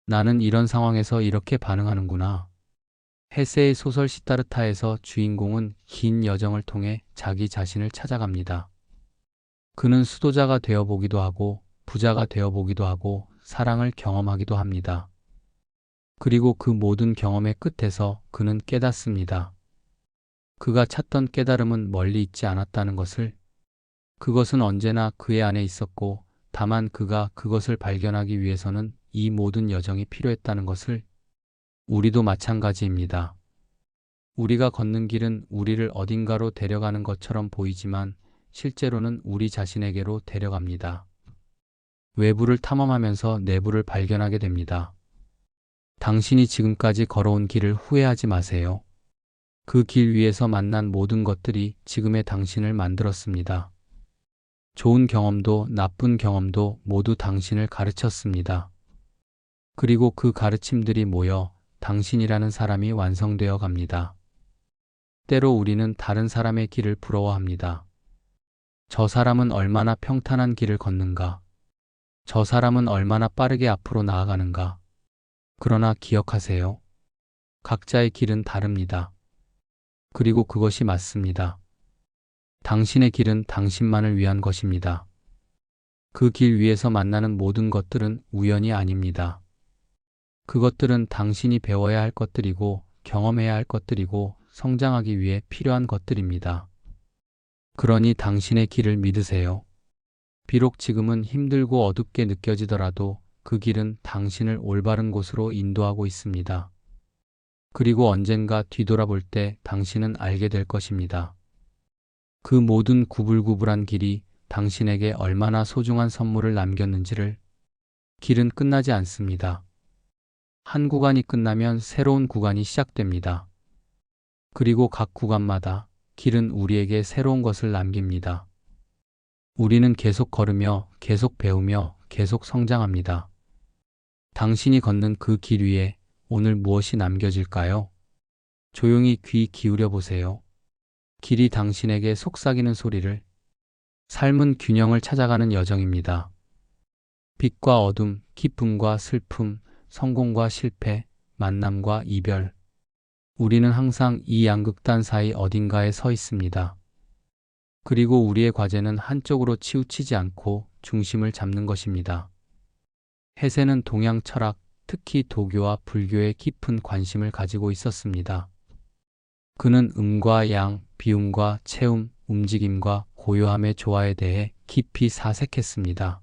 나는 이런 상황에서 이렇게 반응하는구나. 헤세의 소설 시타르타에서 주인공은 긴 여정을 통해 자기 자신을 찾아갑니다. 그는 수도자가 되어보기도 하고 부자가 되어보기도 하고 사랑을 경험하기도 합니다. 그리고 그 모든 경험의 끝에서 그는 깨닫습니다. 그가 찾던 깨달음은 멀리 있지 않았다는 것을, 그것은 언제나 그의 안에 있었고 다만 그가 그것을 발견하기 위해서는 이 모든 여정이 필요했다는 것을. 우리도 마찬가지입니다. 우리가 걷는 길은 우리를 어딘가로 데려가는 것처럼 보이지만 실제로는 우리 자신에게로 데려갑니다. 외부를 탐험하면서 내부를 발견하게 됩니다. 당신이 지금까지 걸어온 길을 후회하지 마세요. 그 길 위에서 만난 모든 것들이 지금의 당신을 만들었습니다. 좋은 경험도 나쁜 경험도 모두 당신을 가르쳤습니다. 그리고 그 가르침들이 모여 당신이라는 사람이 완성되어 갑니다. 때로 우리는 다른 사람의 길을 부러워합니다. 저 사람은 얼마나 평탄한 길을 걷는가? 저 사람은 얼마나 빠르게 앞으로 나아가는가? 그러나 기억하세요. 각자의 길은 다릅니다. 그리고 그것이 맞습니다. 당신의 길은 당신만을 위한 것입니다. 그 길 위에서 만나는 모든 것들은 우연이 아닙니다. 그것들은 당신이 배워야 할 것들이고 경험해야 할 것들이고 성장하기 위해 필요한 것들입니다. 그러니 당신의 길을 믿으세요. 비록 지금은 힘들고 어둡게 느껴지더라도 그 길은 당신을 올바른 곳으로 인도하고 있습니다. 그리고 언젠가 뒤돌아볼 때 당신은 알게 될 것입니다. 그 모든 구불구불한 길이 당신에게 얼마나 소중한 선물을 남겼는지를. 길은 끝나지 않습니다. 한 구간이 끝나면 새로운 구간이 시작됩니다. 그리고 각 구간마다 길은 우리에게 새로운 것을 남깁니다. 우리는 계속 걸으며 계속 배우며 계속 성장합니다. 당신이 걷는 그 길 위에 오늘 무엇이 남겨질까요? 조용히 귀 기울여 보세요. 길이 당신에게 속삭이는 소리를. 삶은 균형을 찾아가는 여정입니다. 빛과 어둠, 기쁨과 슬픔, 성공과 실패, 만남과 이별. 우리는 항상 이 양극단 사이 어딘가에 서 있습니다. 그리고 우리의 과제는 한쪽으로 치우치지 않고 중심을 잡는 것입니다. 헤세는 동양 철학, 특히 도교와 불교에 깊은 관심을 가지고 있었습니다. 그는 음과 양, 비움과 채움, 움직임과 고요함의 조화에 대해 깊이 사색했습니다.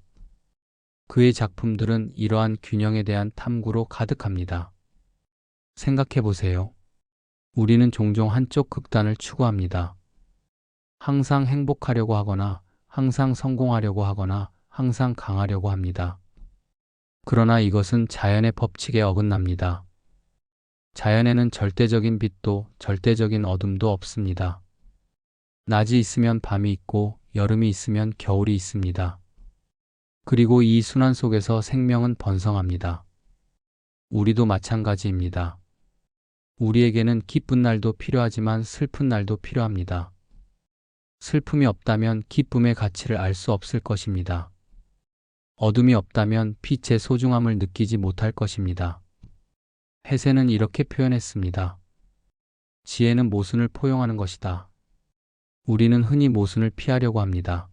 그의 작품들은 이러한 균형에 대한 탐구로 가득합니다. 생각해 보세요. 우리는 종종 한쪽 극단을 추구합니다. 항상 행복하려고 하거나, 항상 성공하려고 하거나, 항상 강하려고 합니다. 그러나 이것은 자연의 법칙에 어긋납니다. 자연에는 절대적인 빛도 절대적인 어둠도 없습니다. 낮이 있으면 밤이 있고 여름이 있으면 겨울이 있습니다. 그리고 이 순환 속에서 생명은 번성합니다. 우리도 마찬가지입니다. 우리에게는 기쁜 날도 필요하지만 슬픈 날도 필요합니다. 슬픔이 없다면 기쁨의 가치를 알 수 없을 것입니다. 어둠이 없다면 빛의 소중함을 느끼지 못할 것입니다. 헤세는 이렇게 표현했습니다. 지혜는 모순을 포용하는 것이다. 우리는 흔히 모순을 피하려고 합니다.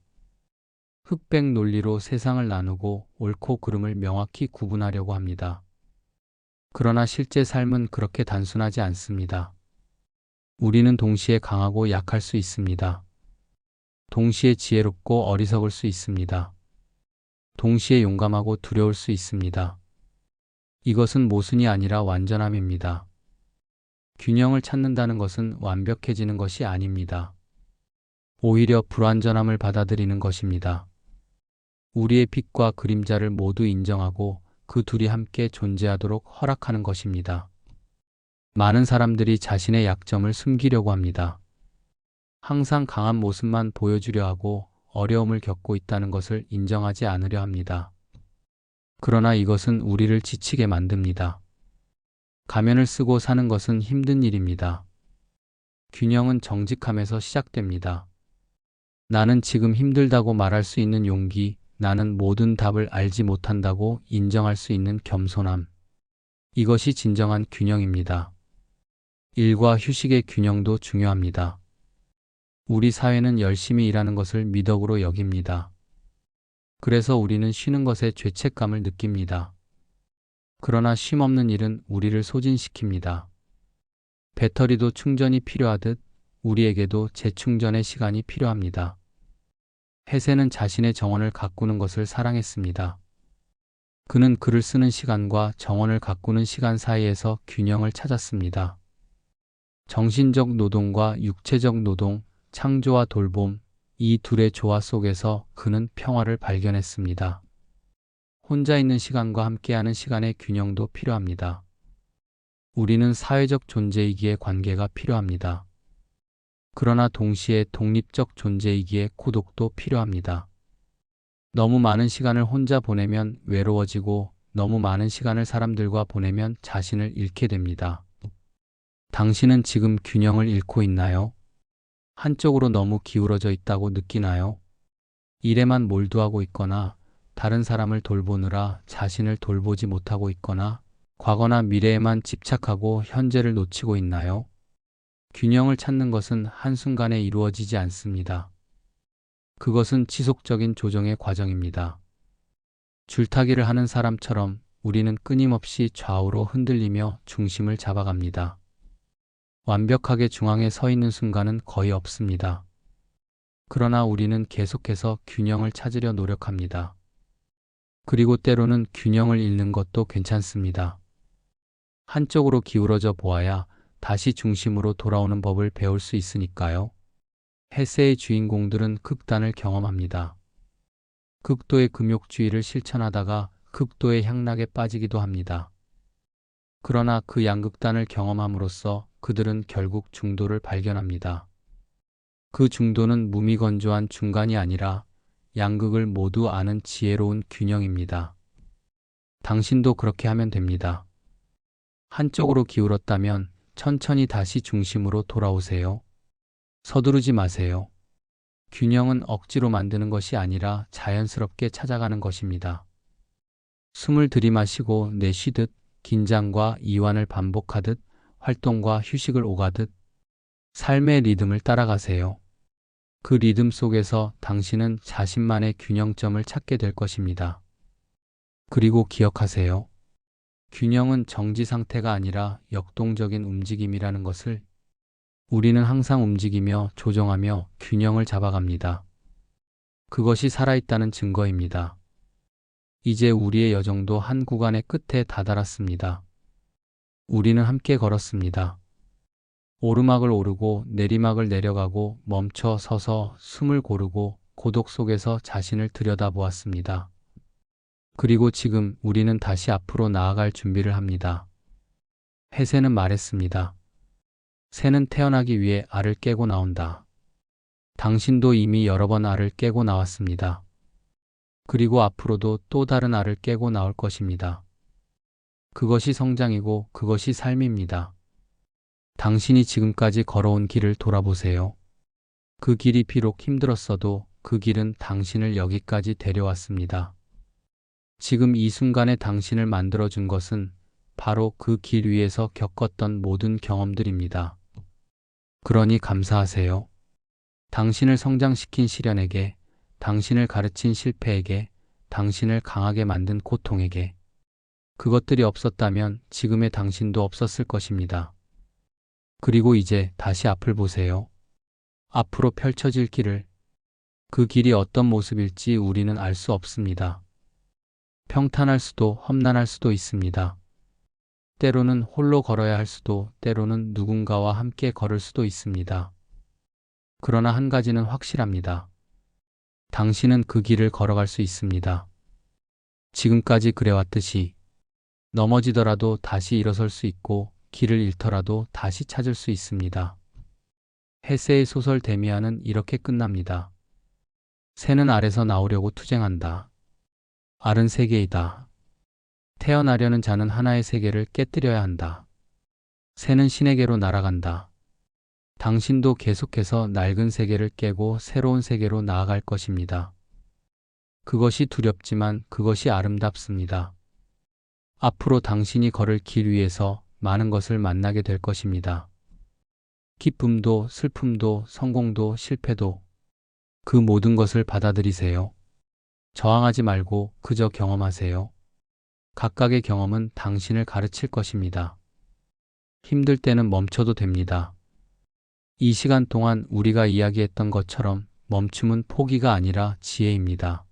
흑백 논리로 세상을 나누고 옳고 그름을 명확히 구분하려고 합니다. 그러나 실제 삶은 그렇게 단순하지 않습니다. 우리는 동시에 강하고 약할 수 있습니다. 동시에 지혜롭고 어리석을 수 있습니다. 동시에 용감하고 두려울 수 있습니다. 이것은 모순이 아니라 완전함입니다. 균형을 찾는다는 것은 완벽해지는 것이 아닙니다. 오히려 불완전함을 받아들이는 것입니다. 우리의 빛과 그림자를 모두 인정하고 그 둘이 함께 존재하도록 허락하는 것입니다. 많은 사람들이 자신의 약점을 숨기려고 합니다. 항상 강한 모습만 보여주려 하고 어려움을 겪고 있다는 것을 인정하지 않으려 합니다. 그러나 이것은 우리를 지치게 만듭니다. 가면을 쓰고 사는 것은 힘든 일입니다. 균형은 정직함에서 시작됩니다. 나는 지금 힘들다고 말할 수 있는 용기, 나는 모든 답을 알지 못한다고 인정할 수 있는 겸손함. 이것이 진정한 균형입니다. 일과 휴식의 균형도 중요합니다. 우리 사회는 열심히 일하는 것을 미덕으로 여깁니다. 그래서 우리는 쉬는 것에 죄책감을 느낍니다. 그러나 쉼 없는 일은 우리를 소진시킵니다. 배터리도 충전이 필요하듯 우리에게도 재충전의 시간이 필요합니다. 헤세는 자신의 정원을 가꾸는 것을 사랑했습니다. 그는 글을 쓰는 시간과 정원을 가꾸는 시간 사이에서 균형을 찾았습니다. 정신적 노동과 육체적 노동, 창조와 돌봄, 이 둘의 조화 속에서 그는 평화를 발견했습니다. 혼자 있는 시간과 함께하는 시간의 균형도 필요합니다. 우리는 사회적 존재이기에 관계가 필요합니다. 그러나 동시에 독립적 존재이기에 고독도 필요합니다. 너무 많은 시간을 혼자 보내면 외로워지고 너무 많은 시간을 사람들과 보내면 자신을 잃게 됩니다. 당신은 지금 균형을 잃고 있나요? 한쪽으로 너무 기울어져 있다고 느끼나요? 일에만 몰두하고 있거나 다른 사람을 돌보느라 자신을 돌보지 못하고 있거나 과거나 미래에만 집착하고 현재를 놓치고 있나요? 균형을 찾는 것은 한순간에 이루어지지 않습니다. 그것은 지속적인 조정의 과정입니다. 줄타기를 하는 사람처럼 우리는 끊임없이 좌우로 흔들리며 중심을 잡아갑니다. 완벽하게 중앙에 서 있는 순간은 거의 없습니다. 그러나 우리는 계속해서 균형을 찾으려 노력합니다. 그리고 때로는 균형을 잃는 것도 괜찮습니다. 한쪽으로 기울어져 보아야 다시 중심으로 돌아오는 법을 배울 수 있으니까요. 헤세의 주인공들은 극단을 경험합니다. 극도의 금욕주의를 실천하다가 극도의 향락에 빠지기도 합니다. 그러나 그 양극단을 경험함으로써 그들은 결국 중도를 발견합니다. 그 중도는 무미건조한 중간이 아니라 양극을 모두 아는 지혜로운 균형입니다. 당신도 그렇게 하면 됩니다. 한쪽으로 기울었다면 천천히 다시 중심으로 돌아오세요. 서두르지 마세요. 균형은 억지로 만드는 것이 아니라 자연스럽게 찾아가는 것입니다. 숨을 들이마시고 내쉬듯 긴장과 이완을 반복하듯 활동과 휴식을 오가듯 삶의 리듬을 따라가세요. 그 리듬 속에서 당신은 자신만의 균형점을 찾게 될 것입니다. 그리고 기억하세요. 균형은 정지 상태가 아니라 역동적인 움직임이라는 것을. 우리는 항상 움직이며 조정하며 균형을 잡아갑니다. 그것이 살아있다는 증거입니다. 이제 우리의 여정도 한 구간의 끝에 다다랐습니다. 우리는 함께 걸었습니다. 오르막을 오르고 내리막을 내려가고 멈춰 서서 숨을 고르고 고독 속에서 자신을 들여다보았습니다. 그리고 지금 우리는 다시 앞으로 나아갈 준비를 합니다. 해새는 말했습니다. 새는 태어나기 위해 알을 깨고 나온다. 당신도 이미 여러 번 알을 깨고 나왔습니다. 그리고 앞으로도 또 다른 알을 깨고 나올 것입니다. 그것이 성장이고 그것이 삶입니다. 당신이 지금까지 걸어온 길을 돌아보세요. 그 길이 비록 힘들었어도 그 길은 당신을 여기까지 데려왔습니다. 지금 이 순간에 당신을 만들어준 것은 바로 그 길 위에서 겪었던 모든 경험들입니다. 그러니 감사하세요. 당신을 성장시킨 시련에게, 당신을 가르친 실패에게, 당신을 강하게 만든 고통에게. 그것들이 없었다면 지금의 당신도 없었을 것입니다. 그리고 이제 다시 앞을 보세요. 앞으로 펼쳐질 길을. 그 길이 어떤 모습일지 우리는 알 수 없습니다. 평탄할 수도 험난할 수도 있습니다. 때로는 홀로 걸어야 할 수도, 때로는 누군가와 함께 걸을 수도 있습니다. 그러나 한 가지는 확실합니다. 당신은 그 길을 걸어갈 수 있습니다. 지금까지 그래왔듯이 넘어지더라도 다시 일어설 수 있고 길을 잃더라도 다시 찾을 수 있습니다. 헤세의 소설 데미안은 이렇게 끝납니다. 새는 알에서 나오려고 투쟁한다. 알은 세계이다. 태어나려는 자는 하나의 세계를 깨뜨려야 한다. 새는 신에게로 날아간다. 당신도 계속해서 낡은 세계를 깨고 새로운 세계로 나아갈 것입니다. 그것이 두렵지만 그것이 아름답습니다. 앞으로 당신이 걸을 길 위에서 많은 것을 만나게 될 것입니다. 기쁨도 슬픔도 성공도 실패도 그 모든 것을 받아들이세요. 저항하지 말고 그저 경험하세요. 각각의 경험은 당신을 가르칠 것입니다. 힘들 때는 멈춰도 됩니다. 이 시간 동안 우리가 이야기했던 것처럼 멈춤은 포기가 아니라 지혜입니다.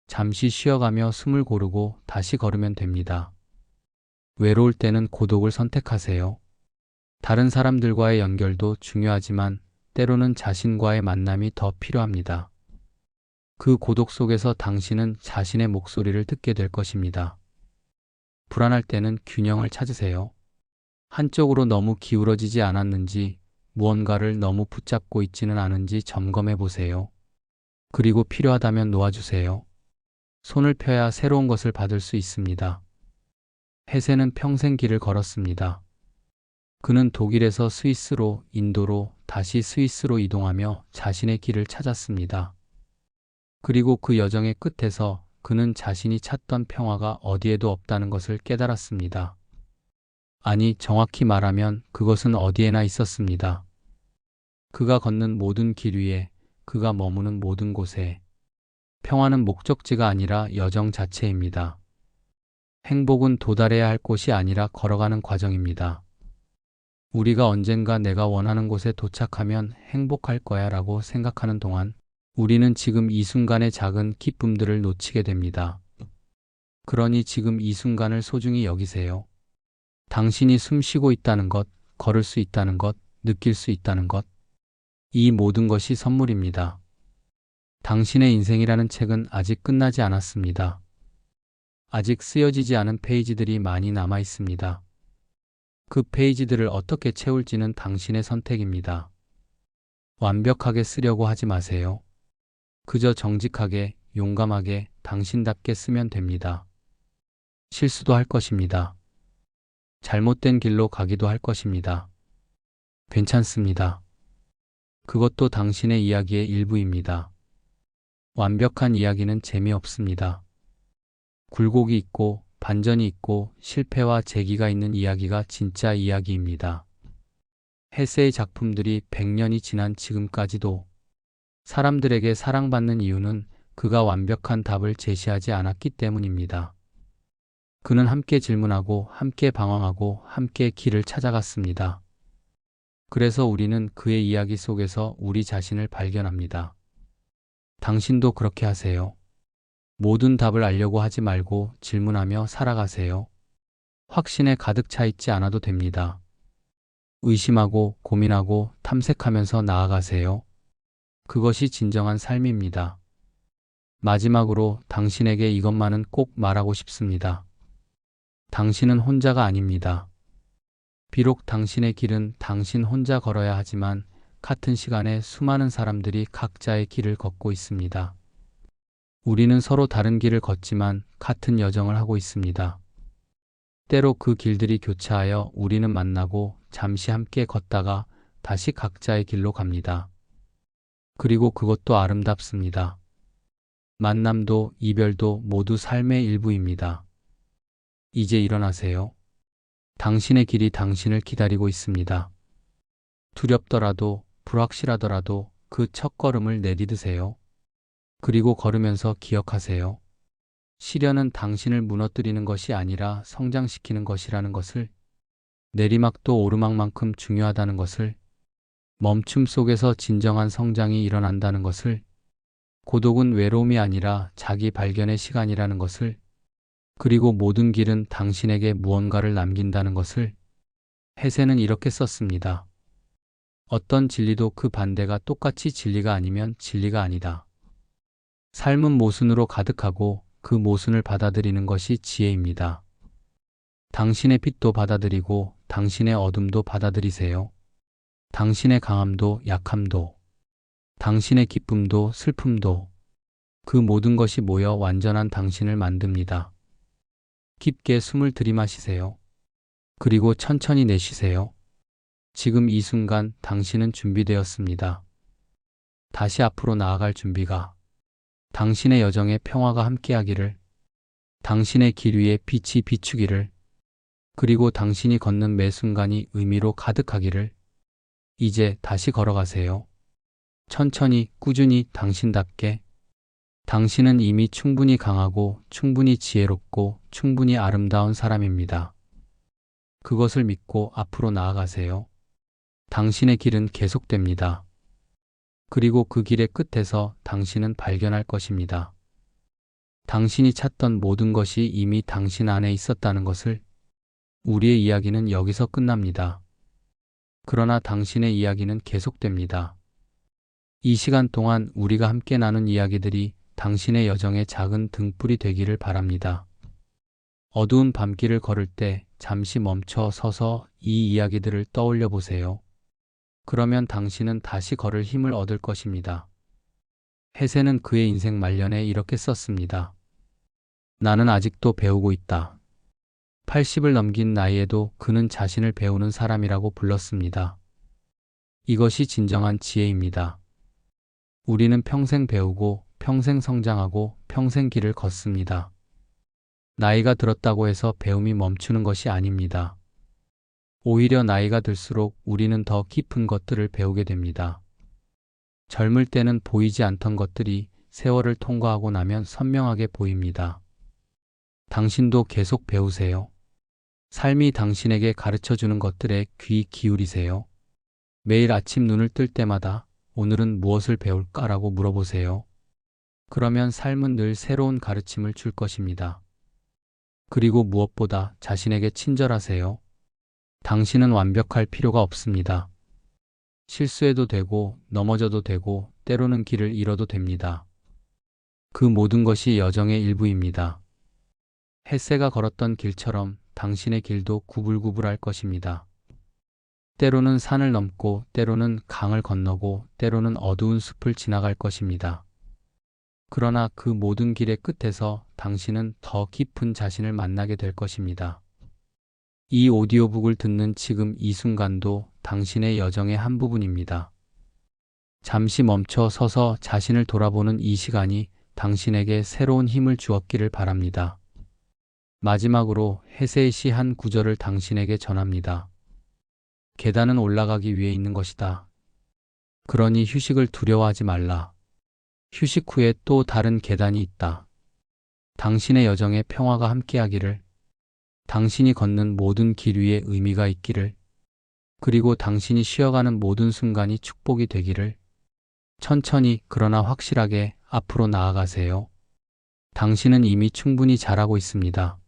잠시 쉬어가며 숨을 고르고 다시 걸으면 됩니다. 외로울 때는 고독을 선택하세요. 다른 사람들과의 연결도 중요하지만 때로는 자신과의 만남이 더 필요합니다. 그 고독 속에서 당신은 자신의 목소리를 듣게 될 것입니다. 불안할 때는 균형을 찾으세요. 한쪽으로 너무 기울어지지 않았는지, 무언가를 너무 붙잡고 있지는 않은지 점검해 보세요. 그리고 필요하다면 놓아주세요. 손을 펴야 새로운 것을 받을 수 있습니다. 헤세는 평생 길을 걸었습니다. 그는 독일에서 스위스로, 인도로, 다시 스위스로 이동하며 자신의 길을 찾았습니다. 그리고 그 여정의 끝에서 그는 자신이 찾던 평화가 어디에도 없다는 것을 깨달았습니다. 아니, 정확히 말하면 그것은 어디에나 있었습니다. 그가 걷는 모든 길 위에, 그가 머무는 모든 곳에. 평화는 목적지가 아니라 여정 자체입니다. 행복은 도달해야 할 곳이 아니라 걸어가는 과정입니다. 우리가 언젠가 내가 원하는 곳에 도착하면 행복할 거야 라고 생각하는 동안 우리는 지금 이 순간의 작은 기쁨들을 놓치게 됩니다. 그러니 지금 이 순간을 소중히 여기세요. 당신이 숨 쉬고 있다는 것, 걸을 수 있다는 것, 느낄 수 있다는 것. 이 모든 것이 선물입니다. 당신의 인생이라는 책은 아직 끝나지 않았습니다. 아직 쓰여지지 않은 페이지들이 많이 남아 있습니다. 그 페이지들을 어떻게 채울지는 당신의 선택입니다. 완벽하게 쓰려고 하지 마세요. 그저 정직하게, 용감하게, 당신답게 쓰면 됩니다. 실수도 할 것입니다. 잘못된 길로 가기도 할 것입니다. 괜찮습니다. 그것도 당신의 이야기의 일부입니다. 완벽한 이야기는 재미없습니다. 굴곡이 있고 반전이 있고 실패와 재기가 있는 이야기가 진짜 이야기입니다. 헤세의 작품들이 100년이 지난 지금까지도 사람들에게 사랑받는 이유는 그가 완벽한 답을 제시하지 않았기 때문입니다. 그는 함께 질문하고 함께 방황하고 함께 길을 찾아갔습니다. 그래서 우리는 그의 이야기 속에서 우리 자신을 발견합니다. 당신도 그렇게 하세요. 모든 답을 알려고 하지 말고 질문하며 살아가세요. 확신에 가득 차 있지 않아도 됩니다. 의심하고 고민하고 탐색하면서 나아가세요. 그것이 진정한 삶입니다. 마지막으로 당신에게 이것만은 꼭 말하고 싶습니다. 당신은 혼자가 아닙니다. 비록 당신의 길은 당신 혼자 걸어야 하지만 같은 시간에 수많은 사람들이 각자의 길을 걷고 있습니다. 우리는 서로 다른 길을 걷지만 같은 여정을 하고 있습니다. 때로 그 길들이 교차하여 우리는 만나고 잠시 함께 걷다가 다시 각자의 길로 갑니다. 그리고 그것도 아름답습니다. 만남도 이별도 모두 삶의 일부입니다. 이제 일어나세요. 당신의 길이 당신을 기다리고 있습니다. 두렵더라도 불확실하더라도 그 첫걸음을 내디드세요. 그리고 걸으면서 기억하세요. 시련은 당신을 무너뜨리는 것이 아니라 성장시키는 것이라는 것을, 내리막도 오르막만큼 중요하다는 것을, 멈춤 속에서 진정한 성장이 일어난다는 것을, 고독은 외로움이 아니라 자기 발견의 시간이라는 것을, 그리고 모든 길은 당신에게 무언가를 남긴다는 것을. 헤세는 이렇게 썼습니다. 어떤 진리도 그 반대가 똑같이 진리가 아니면 진리가 아니다. 삶은 모순으로 가득하고 그 모순을 받아들이는 것이 지혜입니다. 당신의 빛도 받아들이고 당신의 어둠도 받아들이세요. 당신의 강함도 약함도, 당신의 기쁨도 슬픔도, 그 모든 것이 모여 완전한 당신을 만듭니다. 깊게 숨을 들이마시세요. 그리고 천천히 내쉬세요. 지금 이 순간 당신은 준비되었습니다. 다시 앞으로 나아갈 준비가, 당신의 여정에 평화가 함께하기를, 당신의 길 위에 빛이 비추기를, 그리고 당신이 걷는 매 순간이 의미로 가득하기를. 이제 다시 걸어가세요. 천천히 꾸준히 당신답게. 당신은 이미 충분히 강하고 충분히 지혜롭고 충분히 아름다운 사람입니다. 그것을 믿고 앞으로 나아가세요. 당신의 길은 계속됩니다. 그리고 그 길의 끝에서 당신은 발견할 것입니다. 당신이 찾던 모든 것이 이미 당신 안에 있었다는 것을. 우리의 이야기는 여기서 끝납니다. 그러나 당신의 이야기는 계속됩니다. 이 시간 동안 우리가 함께 나눈 이야기들이 당신의 여정의 작은 등불이 되기를 바랍니다. 어두운 밤길을 걸을 때 잠시 멈춰 서서 이 이야기들을 떠올려 보세요. 그러면 당신은 다시 걸을 힘을 얻을 것입니다. 헤세는 그의 인생 말년에 이렇게 썼습니다. 나는 아직도 배우고 있다. 80을 넘긴 나이에도 그는 자신을 배우는 사람이라고 불렀습니다. 이것이 진정한 지혜입니다. 우리는 평생 배우고 평생 성장하고 평생 길을 걷습니다. 나이가 들었다고 해서 배움이 멈추는 것이 아닙니다. 오히려 나이가 들수록 우리는 더 깊은 것들을 배우게 됩니다. 젊을 때는 보이지 않던 것들이 세월을 통과하고 나면 선명하게 보입니다. 당신도 계속 배우세요. 삶이 당신에게 가르쳐주는 것들에 귀 기울이세요. 매일 아침 눈을 뜰 때마다 오늘은 무엇을 배울까라고 물어보세요. 그러면 삶은 늘 새로운 가르침을 줄 것입니다. 그리고 무엇보다 자신에게 친절하세요. 당신은 완벽할 필요가 없습니다. 실수해도 되고 넘어져도 되고 때로는 길을 잃어도 됩니다. 그 모든 것이 여정의 일부입니다. 헤세가 걸었던 길처럼 당신의 길도 구불구불할 것입니다. 때로는 산을 넘고 때로는 강을 건너고 때로는 어두운 숲을 지나갈 것입니다. 그러나 그 모든 길의 끝에서 당신은 더 깊은 자신을 만나게 될 것입니다. 이 오디오북을 듣는 지금 이 순간도 당신의 여정의 한 부분입니다. 잠시 멈춰 서서 자신을 돌아보는 이 시간이 당신에게 새로운 힘을 주었기를 바랍니다. 마지막으로 헤세의 시 한 구절을 당신에게 전합니다. 계단은 올라가기 위해 있는 것이다. 그러니 휴식을 두려워하지 말라. 휴식 후에 또 다른 계단이 있다. 당신의 여정에 평화가 함께하기를, 당신이 걷는 모든 길 위에 의미가 있기를, 그리고 당신이 쉬어가는 모든 순간이 축복이 되기를. 천천히 그러나 확실하게 앞으로 나아가세요. 당신은 이미 충분히 잘하고 있습니다.